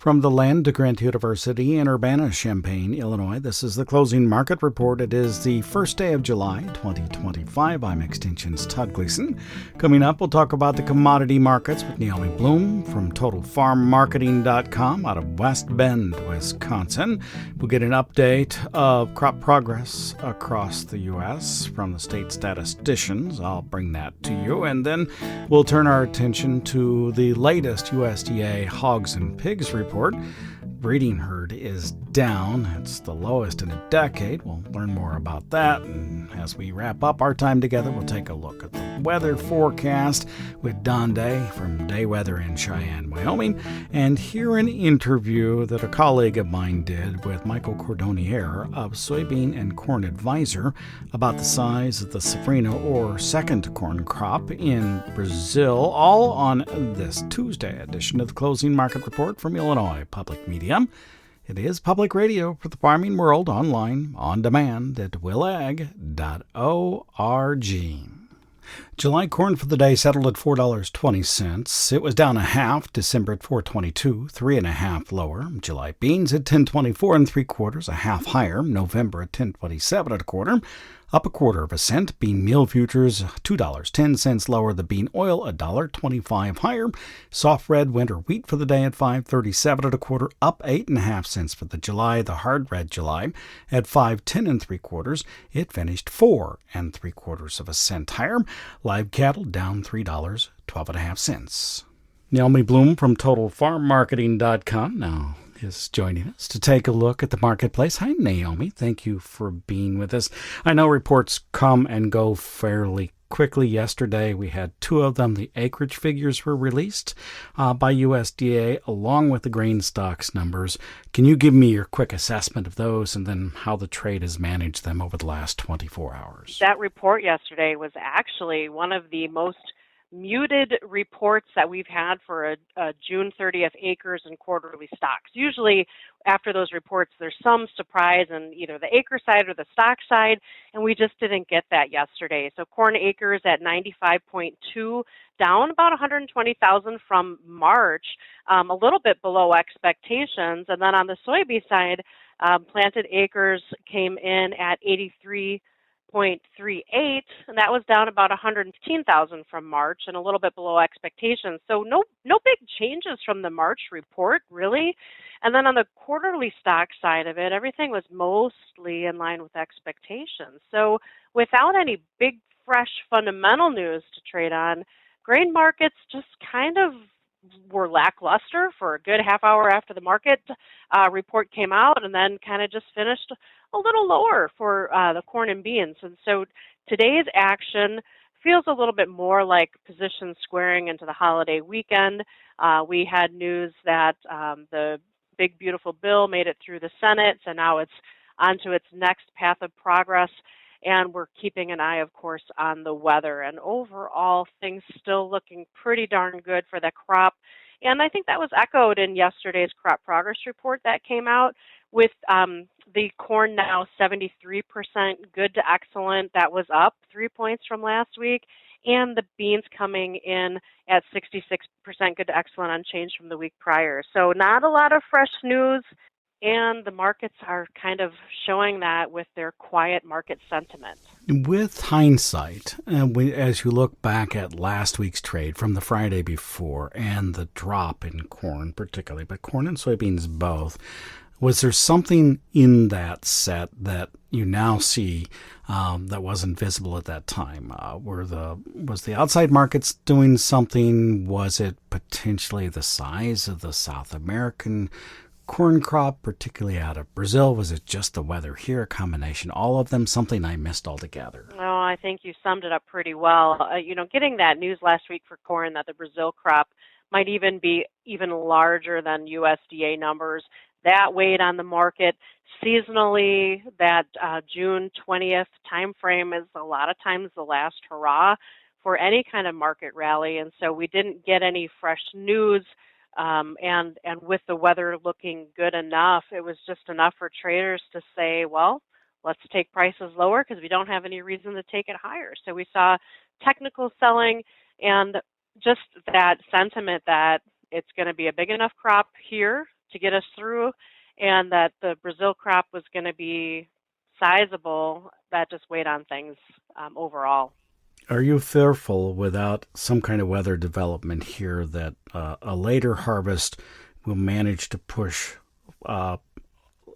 From the land to Grant University in Urbana-Champaign, Illinois, this is the Closing Market Report. It is the first day of July, 2025. I'm Extension's Todd Gleason. Coming up, we'll talk about the commodity markets with Naomi Blohm from TotalFarmMarketing.com out of West Bend, Wisconsin. We'll get an update of crop progress across the U.S. from the state statisticians. I'll bring that to you. And then we'll turn our attention to the latest USDA hogs and pigs report. Breeding herd is down. It's the lowest in a decade. We'll learn more about that. And as we wrap up our time together, we'll take a look at the weather forecast with Don Day from Day Weather in Cheyenne, Wyoming, and hear an interview that a colleague of mine did with Michael Cordonnier of Soybean and Corn Advisor about the size of the Safrinha or second corn crop in Brazil, all on this Tuesday edition of the Closing Market Report from Illinois Public Media. It is public radio for the farming world, online, on demand at willag.org. July corn for the day settled at $4.20. It was down a half. December at $4.22, 3.5 lower. July beans at $10.24 3/4, a half higher. November at $10.27 1/4, up 1/4 cent. Bean meal futures $2.10 lower. The bean oil $1.25 higher. Soft red winter wheat for the day at $5.37 1/4, up 8.5 cents for the July. The hard red July at $5.10 3/4. It finished 4 3/4 cent higher. Live cattle down $3, 12.5 cents. Naomi Blohm from TotalFarmMarketing.com now is joining us to take a look at the marketplace. Hi, Naomi. Thank you for being with us. I know reports come and go fairly quickly. Yesterday, we had 2 of them. The acreage figures were released by USDA along with the grain stocks numbers. Can you give me your quick assessment of those and then how the trade has managed them over the last 24 hours? That report yesterday was actually one of the most muted reports that we've had for a June 30th acres and quarterly stocks. Usually after those reports, there's some surprise in either the acre side or the stock side, and we just didn't get that yesterday. So corn acres at 95.2, down about 120,000 from March, a little bit below expectations. And then on the soybean side, planted acres came in at 83.38, and that was down about 115,000 from March and a little bit below expectations. So no big changes from the March report, really. And then on the quarterly stock side of it, everything was mostly in line with expectations. So without any big, fresh fundamental news to trade on, grain markets just kind of were lackluster for a good half hour after the market report came out, and then kind of just finished a little lower for the corn and beans. And so today's action feels a little bit more like position squaring into the holiday weekend. We had news that the big, beautiful bill made it through the Senate, so now it's onto its next path of progress. And we're keeping an eye, of course, on the weather. And overall, things still looking pretty darn good for the crop. And I think that was echoed in yesterday's crop progress report that came out with the corn now 73% good to excellent. That was up 3 points from last week. And the beans coming in at 66% good to excellent, unchanged from the week prior. So not a lot of fresh news. And the markets are kind of showing that with their quiet market sentiment. With hindsight, as you look back at last week's trade from the Friday before and the drop in corn particularly, but corn and soybeans both, was there something in that set that you now see that wasn't visible at that time? Was the outside markets doing something? Was it potentially the size of the South American corn crop, particularly out of Brazil? Was it just the weather here, a combination, all of them, something I missed altogether? Oh, I think you summed it up pretty well. Getting that news last week for corn that the Brazil crop might even be even larger than USDA numbers, that weighed on the market. Seasonally, that June 20th timeframe is a lot of times the last hurrah for any kind of market rally, and so we didn't get any fresh news. And with the weather looking good enough, it was just enough for traders to say, well, let's take prices lower because we don't have any reason to take it higher. So we saw technical selling and just that sentiment that it's going to be a big enough crop here to get us through, and that the Brazil crop was going to be sizable. That just weighed on things overall. Are you fearful without some kind of weather development here that a later harvest will manage to push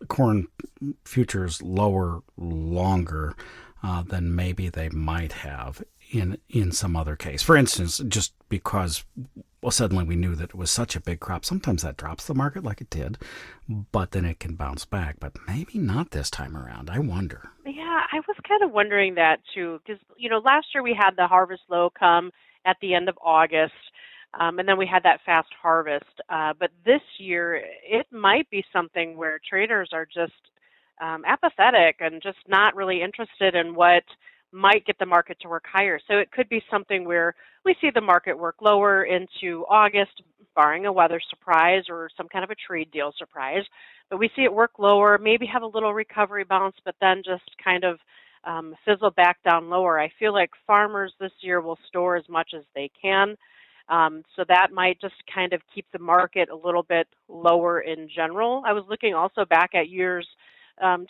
corn futures lower longer than maybe they might have in some other case? For instance, just because suddenly we knew that it was such a big crop, sometimes that drops the market like it did, but then it can bounce back. But maybe not this time around. I wonder. Yeah, I was kind of wondering that too, because, last year we had the harvest low come at the end of August, and then we had that fast harvest. But this year, it might be something where traders are just apathetic and just not really interested in what might get the market to work higher. So it could be something where we see the market work lower into August, barring a weather surprise or some kind of a trade deal surprise. But we see it work lower, maybe have a little recovery bounce, but then just kind of fizzle back down lower. I feel like farmers this year will store as much as they can. So that might just kind of keep the market a little bit lower in general. I was looking also back at years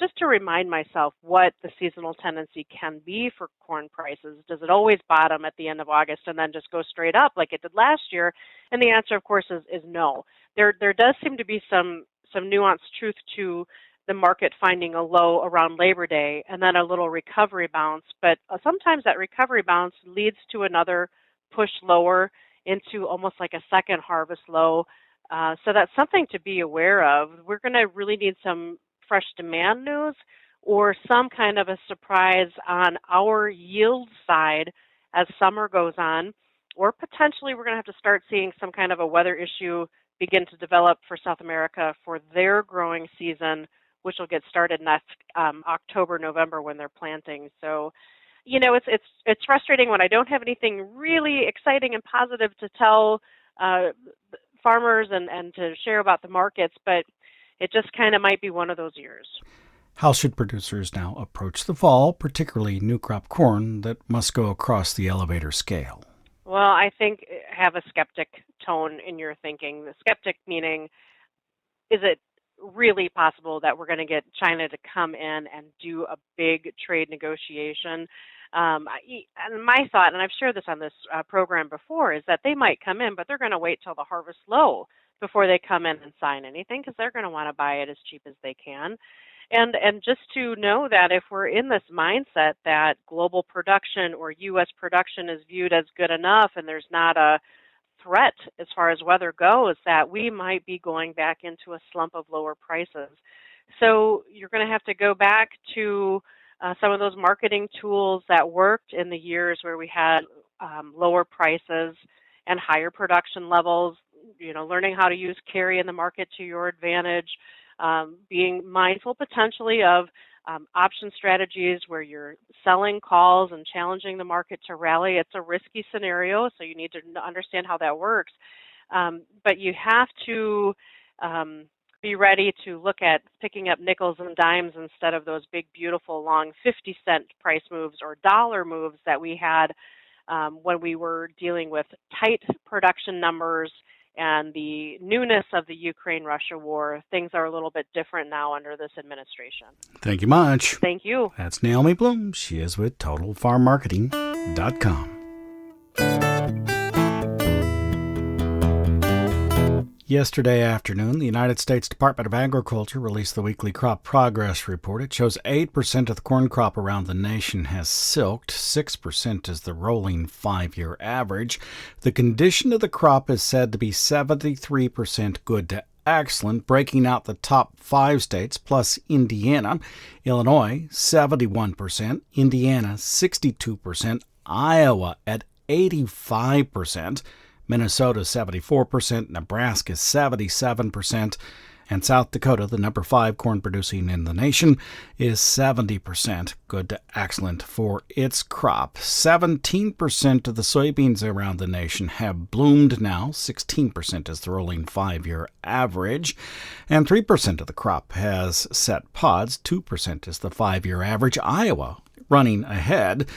just to remind myself what the seasonal tendency can be for corn prices. Does it always bottom at the end of August and then just go straight up like it did last year? And the answer, of course, is no. There does seem to be some nuanced truth to the market finding a low around Labor Day and then a little recovery bounce. But sometimes that recovery bounce leads to another push lower into almost like a second harvest low. So that's something to be aware of. We're going to really need some fresh demand news or some kind of a surprise on our yield side as summer goes on, or potentially we're going to have to start seeing some kind of a weather issue begin to develop for South America for their growing season, which will get started next October, November when they're planting. So, it's frustrating when I don't have anything really exciting and positive to tell farmers and to share about the markets, but it just kind of might be one of those years. How should producers now approach the fall, particularly new crop corn that must go across the elevator scale? Well, I think have a skeptic tone in your thinking. The skeptic meaning, is it really possible that we're going to get China to come in and do a big trade negotiation? And my thought, and I've shared this on this program before, is that they might come in, but they're going to wait till the harvest low before they come in and sign anything because they're going to want to buy it as cheap as they can. And just to know that if we're in this mindset that global production or U.S. production is viewed as good enough and there's not a threat as far as weather goes, that we might be going back into a slump of lower prices. So you're going to have to go back to some of those marketing tools that worked in the years where we had lower prices and higher production levels, learning how to use carry in the market to your advantage, being mindful potentially of option strategies where you're selling calls and challenging the market to rally. It's a risky scenario, so you need to understand how that works. But you have to be ready to look at picking up nickels and dimes instead of those big, beautiful, long 50-cent price moves or dollar moves that we had when we were dealing with tight production numbers and the newness of the Ukraine-Russia war. Things are a little bit different now under this administration. Thank you much. Thank you. That's Naomi Blohm. She is with TotalFarmMarketing.com. Yesterday afternoon, the United States Department of Agriculture released the weekly crop progress report. It shows 8% of the corn crop around the nation has silked. 6% is the rolling 5-year average. The condition of the crop is said to be 73% good to excellent, breaking out the top 5 states plus Indiana. Illinois, 71%, Indiana, 62%, Iowa at 85%. Minnesota 74%, Nebraska 77%, and South Dakota, the number 5 corn producing in the nation, is 70% good to excellent for its crop. 17% of the soybeans around the nation have bloomed now. 16% is the rolling 5-year average, and 3% of the crop has set pods. 2% is the 5-year average. Iowa running ahead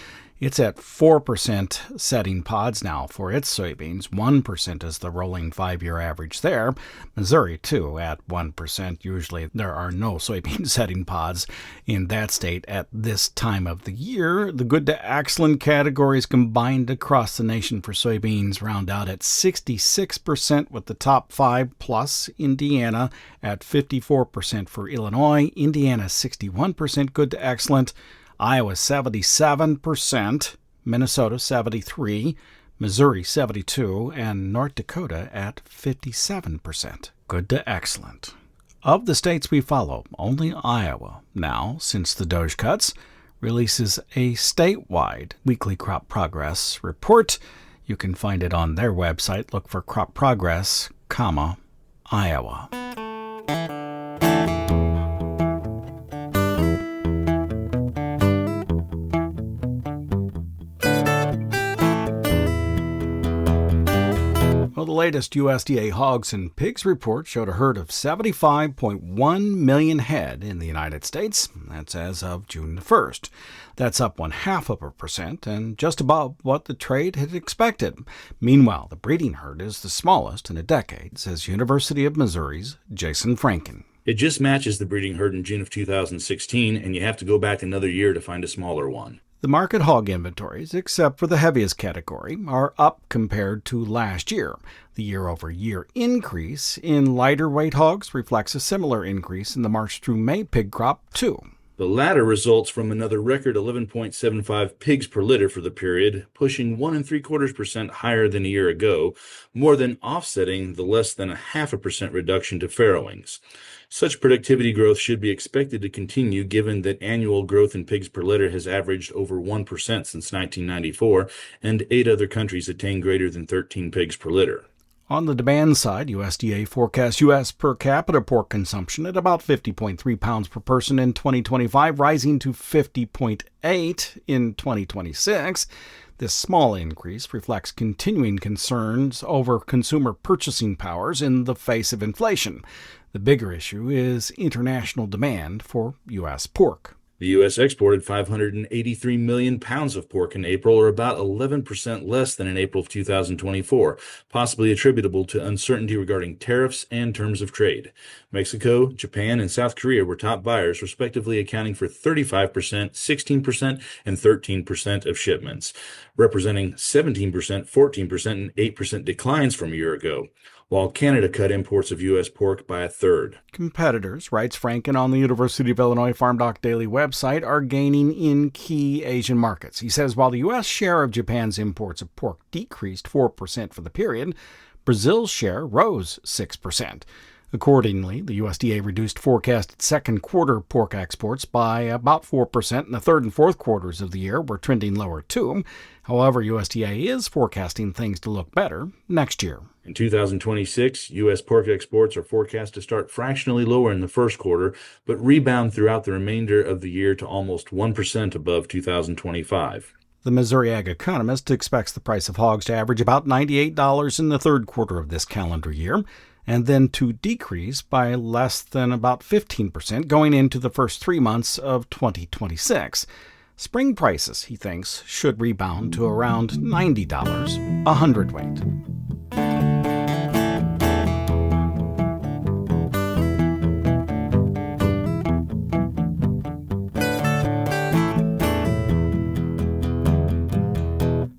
It's at 4% setting pods now for its soybeans. 1% is the rolling 5-year average there. Missouri, too, at 1%. Usually there are no soybean setting pods in that state at this time of the year. The good to excellent categories combined across the nation for soybeans round out at 66%, with the top 5 plus Indiana at 54% for Illinois, Indiana 61% good to excellent, Iowa 77%, Minnesota 73%, Missouri 72%, and North Dakota at 57%. Good to excellent. Of the states we follow, only Iowa now, since the Doge cuts, releases a statewide weekly crop progress report. You can find it on their website. Look for crop progress, Iowa. Well, the latest USDA hogs and pigs report showed a herd of 75.1 million head in the United States. That's as of June the 1st. That's up 0.5% and just above what the trade had expected. Meanwhile, the breeding herd is the smallest in a decade, says University of Missouri's Jason Franken. It just matches the breeding herd in June of 2016, and you have to go back another year to find a smaller one. The market hog inventories, except for the heaviest category, are up compared to last year. The year-over-year increase in lighter weight hogs reflects a similar increase in the March through May pig crop, too. The latter results from another record 11.75 pigs per litter for the period, pushing 1.75% higher than a year ago, more than offsetting the less than 0.5% reduction to farrowings. Such productivity growth should be expected to continue given that annual growth in pigs per litter has averaged over 1% since 1994, and 8 other countries attain greater than 13 pigs per litter. On the demand side, USDA forecasts U.S. per capita pork consumption at about 50.3 pounds per person in 2025, rising to 50.8 in 2026. This small increase reflects continuing concerns over consumer purchasing powers in the face of inflation. The bigger issue is international demand for U.S. pork. The U.S. exported 583 million pounds of pork in April, or about 11% less than in April of 2024, possibly attributable to uncertainty regarding tariffs and terms of trade. Mexico, Japan, and South Korea were top buyers, respectively accounting for 35%, 16%, and 13% of shipments, representing 17%, 14%, and 8% declines from a year ago, while Canada cut imports of U.S. pork by 1/3. Competitors, writes Franken on the University of Illinois FarmDoc Daily website, are gaining in key Asian markets. He says while the U.S. share of Japan's imports of pork decreased 4% for the period, Brazil's share rose 6%. Accordingly, the USDA reduced forecasted second quarter pork exports by about 4%, and the third and fourth quarters of the year were trending lower too. However, USDA is forecasting things to look better next year. In 2026, U.S. pork exports are forecast to start fractionally lower in the first quarter, but rebound throughout the remainder of the year to almost 1% above 2025. The Missouri Ag Economist expects the price of hogs to average about $98 in the third quarter of this calendar year, and then to decrease by less than about 15% going into the first 3 months of 2026. Spring prices, he thinks, should rebound to around $90 a hundredweight.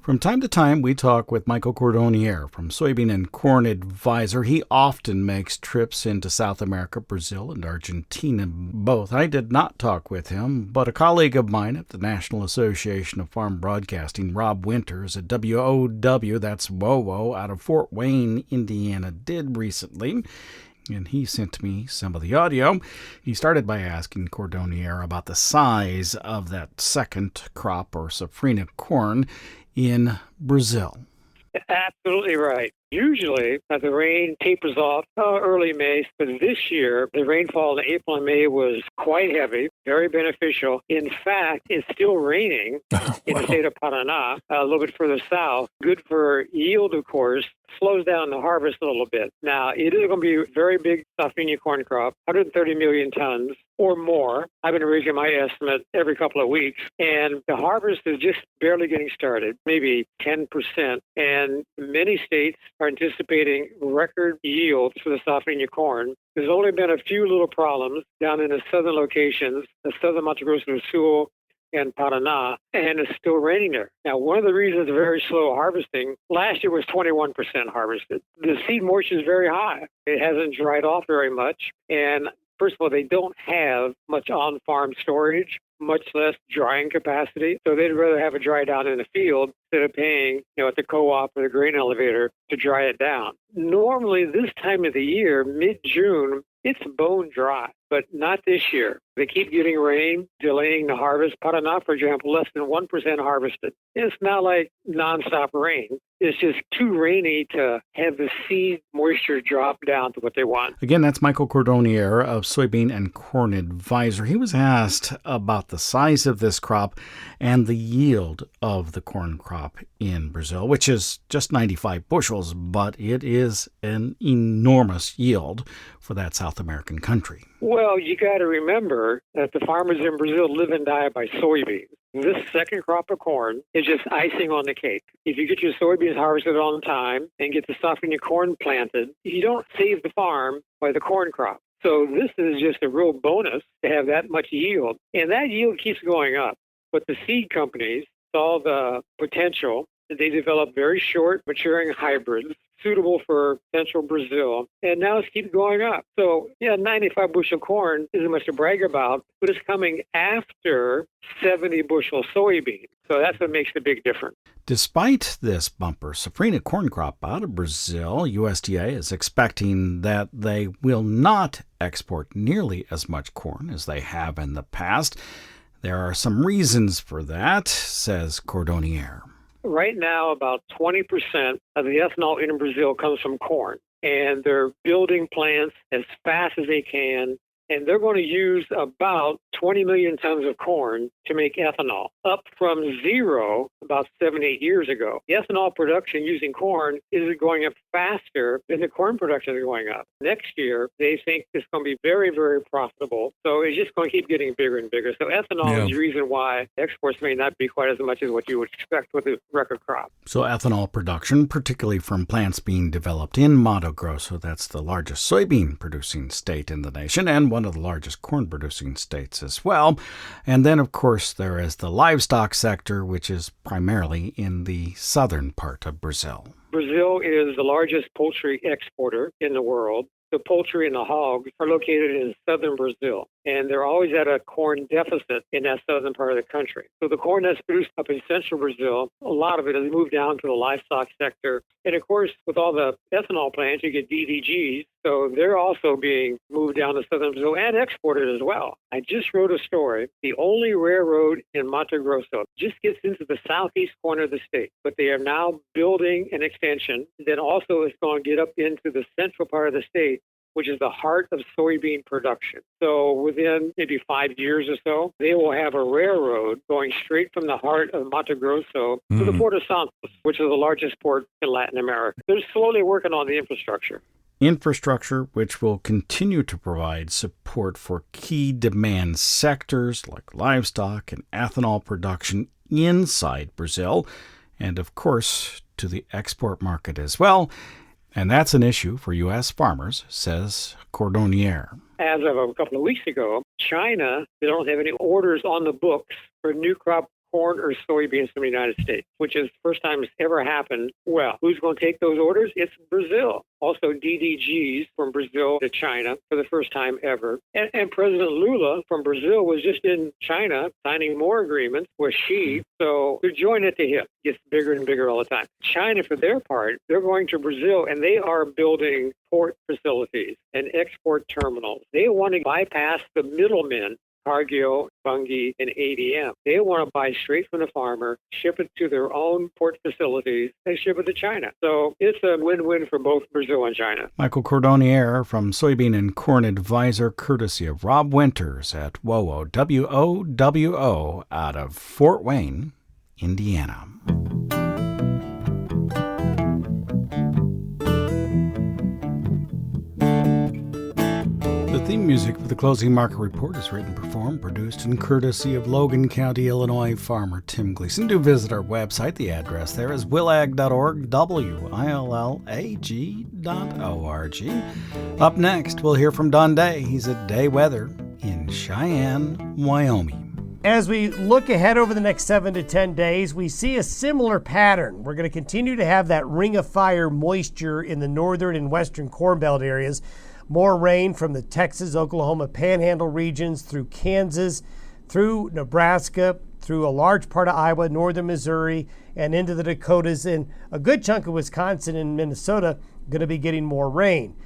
From time to time, we talk with Michael Cordonnier from Soybean and Corn Advisor. He often makes trips into South America, Brazil, and Argentina, both. I did not talk with him, but a colleague of mine at the National Association of Farm Broadcasting, Rob Winters at WOW, that's WOWO, out of Fort Wayne, Indiana, did recently. And he sent me some of the audio. He started by asking Cordonnier about the size of that second crop, or Safrinha corn, in Brazil. Absolutely right. Usually, the rain tapers off early May, but this year, the rainfall in April and May was quite heavy, very beneficial. In fact, it's still raining in the state of Paraná, a little bit further south. Good for yield, of course. Slows down the harvest a little bit. Now, it is going to be a very big Safrinha corn crop, 130 million tons or more. I've been raising my estimate every couple of weeks, and the harvest is just barely getting started, maybe 10%. And many states are anticipating record yields for the Safrinha corn. There's only been a few little problems down in the southern locations, the southern Mato Grosso do Sul, and Paraná, and it's still raining there. Now, one of the reasons very slow harvesting, last year was 21% harvested. The seed moisture is very high. It hasn't dried off very much. And first of all, they don't have much on-farm storage, much less drying capacity. So they'd rather have it dry down in the field instead of paying, at the co-op or the grain elevator to dry it down. Normally, this time of the year, mid-June, it's bone dry, but not this year. They keep getting rain, delaying the harvest. Paraná, for example, less than 1% harvested. It's not like nonstop rain. It's just too rainy to have the seed moisture drop down to what they want. Again, that's Michael Cordonnier of Soybean and Corn Advisor. He was asked about the size of this crop and the yield of the corn crop in Brazil, which is just 95 bushels, but it is an enormous yield for that South American country. Well, you got to remember that the farmers in Brazil live and die by soybeans. This second crop of corn is just icing on the cake. If you get your soybeans harvested on time and get the Safrinha corn planted, you don't save the farm by the corn crop. So this is just a real bonus to have that much yield. And that yield keeps going up. But the seed companies saw the potential. They developed very short maturing hybrids suitable for central Brazil, and now it's keep going up. So, 95 bushel corn isn't much to brag about, but it's coming after 70 bushel soybeans. So that's what makes the big difference. Despite this bumper Safrinha corn crop out of Brazil, USDA is expecting that they will not export nearly as much corn as they have in the past. There are some reasons for that, says Cordonnier. Right now, about 20% of the ethanol in Brazil comes from corn, and they're building plants as fast as they can, and they're going to use about 20 million tons of corn to make ethanol, up from zero about 7-8 years ago. The ethanol production using corn is going up faster than the corn production is going up. Next year, they think it's going to be very, very profitable. So it's just going to keep getting bigger and bigger. So ethanol is the reason why exports may not be quite as much as what you would expect with a record crop. So ethanol production, particularly from plants being developed in Mato Grosso, that's the largest soybean-producing state in the nation and one of the largest corn-producing states as well. And then, of course, there is the livestock sector, which is primarily in the southern part of Brazil. Brazil is the largest poultry exporter in the world. The poultry and the hogs are located in southern Brazil, and they're always at a corn deficit in that southern part of the country. So the corn that's produced up in central Brazil, a lot of it has moved down to the livestock sector. And of course, with all the ethanol plants, you get DDGs, so they're also being moved down to southern Brazil and exported as well. I just wrote a story. The only railroad in Mato Grosso just gets into the southeast corner of the state, but they are now building an extension that also is going to get up into the central part of the state, which is the heart of soybean production. So within maybe 5 years or so, they will have a railroad going straight from the heart of Mato Grosso to the Port of Santos, which is the largest port in Latin America. They're slowly working on the infrastructure. Infrastructure which will continue to provide support for key demand sectors like livestock and ethanol production inside Brazil, and of course to the export market as well. And that's an issue for U.S. farmers, says Cordonnier. As of a couple of weeks ago, China, they don't have any orders on the books for new crop corn or soybeans from the United States, which is the first time it's ever happened. Well, who's going to take those orders? It's Brazil. Also DDGs from Brazil to China for the first time ever. And President Lula from Brazil was just in China signing more agreements with Xi. So they're joining at the hip. It gets bigger and bigger all the time. China, for their part, they're going to Brazil and they are building port facilities and export terminals. They want to bypass the middlemen Cargill, Bunge, and ADM. They want to buy straight from the farmer, ship it to their own port facilities, and ship it to China. So it's a win-win for both Brazil and China. Michael Cordonnier from Soybean and Corn Advisor, courtesy of Rob Winters at WOWO, WOWO, out of Fort Wayne, Indiana. The theme music for the Closing Market Report is written, performed, produced, and courtesy of Logan County, Illinois farmer Tim Gleason. Do visit our website. The address there is willag.org, WILLAG.org. Up next, we'll hear from Don Day. He's at Day Weather in Cheyenne, Wyoming. As we look ahead over the next 7 to 10 days, we see a similar pattern. We're going to continue to have that ring of fire moisture in the northern and western Corn Belt areas. More rain from the Texas, Oklahoma Panhandle regions through Kansas, through Nebraska, through a large part of Iowa, northern Missouri, and into the Dakotas, and a good chunk of Wisconsin and Minnesota going to be getting more rain.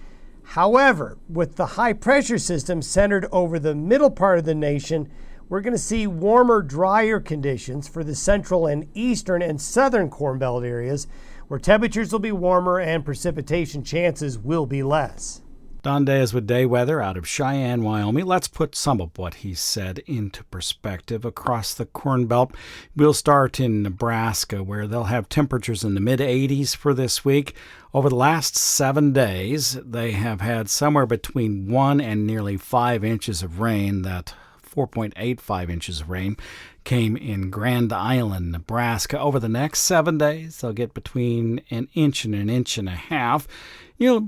However, with the high pressure system centered over the middle part of the nation, we're going to see warmer, drier conditions for the central and eastern and southern Corn Belt areas, where temperatures will be warmer and precipitation chances will be less. Don Day is with Day Weather out of Cheyenne, Wyoming. Let's put some of what he said into perspective across the Corn Belt. We'll start in Nebraska, where they'll have temperatures in the mid-80s for this week. Over the last 7 days, they have had somewhere between 1 and nearly 5 inches of rain. That 4.85 inches of rain came in Grand Island, Nebraska. Over the next 7 days, they'll get between an inch and an inch and a half.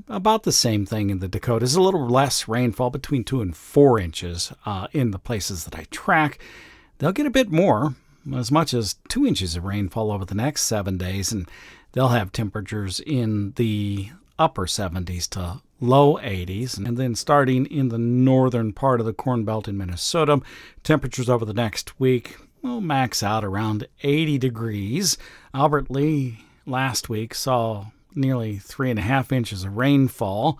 About the same thing in the Dakotas. A little less rainfall, between 2 and 4 inches in the places that I track. They'll get a bit more, as much as 2 inches of rainfall over the next 7 days, and they'll have temperatures in the upper 70s to low 80s. And then starting in the northern part of the Corn Belt in Minnesota, temperatures over the next week will max out around 80 degrees. Albert Lea last week saw nearly 3.5 inches of rainfall.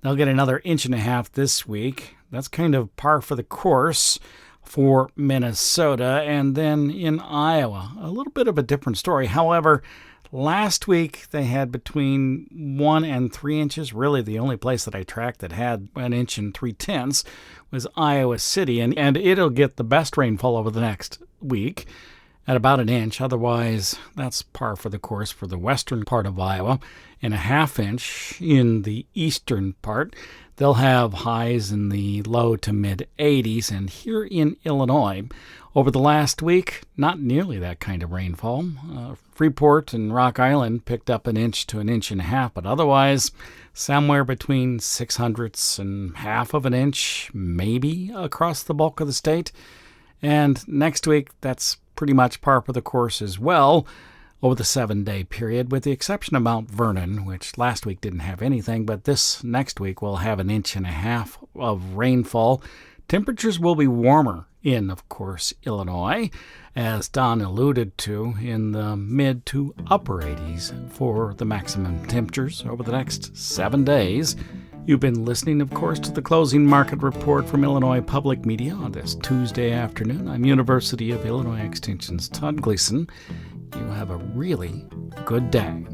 They'll get another 1.5 inches this week. That's kind of par for the course for Minnesota. And then in Iowa, a little bit of a different story. However, last week they had between 1 and 3 inches. Really, the only place that I tracked that had 1 inch and 3/10 was Iowa City. And it'll get the best rainfall over the next week at about 1 inch. Otherwise, that's par for the course for the western part of Iowa, and 1/2 inch in the eastern part. They'll have highs in the low to mid-80s. And here in Illinois, over the last week, not nearly that kind of rainfall. Freeport and Rock Island picked up 1 inch to 1.5 inches, but otherwise, somewhere between 0.06 and 1/2 inch, maybe, across the bulk of the state. And next week, that's pretty much par for the course as well over the 7-day period, with the exception of Mount Vernon, which last week didn't have anything, but this next week will have 1.5 inches of rainfall. Temperatures will be warmer in, of course, Illinois, as Don alluded to, in the mid to upper 80s for the maximum temperatures over the next 7 days. You've been listening, of course, to the Closing Market Report from Illinois Public Media on this Tuesday afternoon. I'm University of Illinois Extension's Todd Gleason. You have a really good day.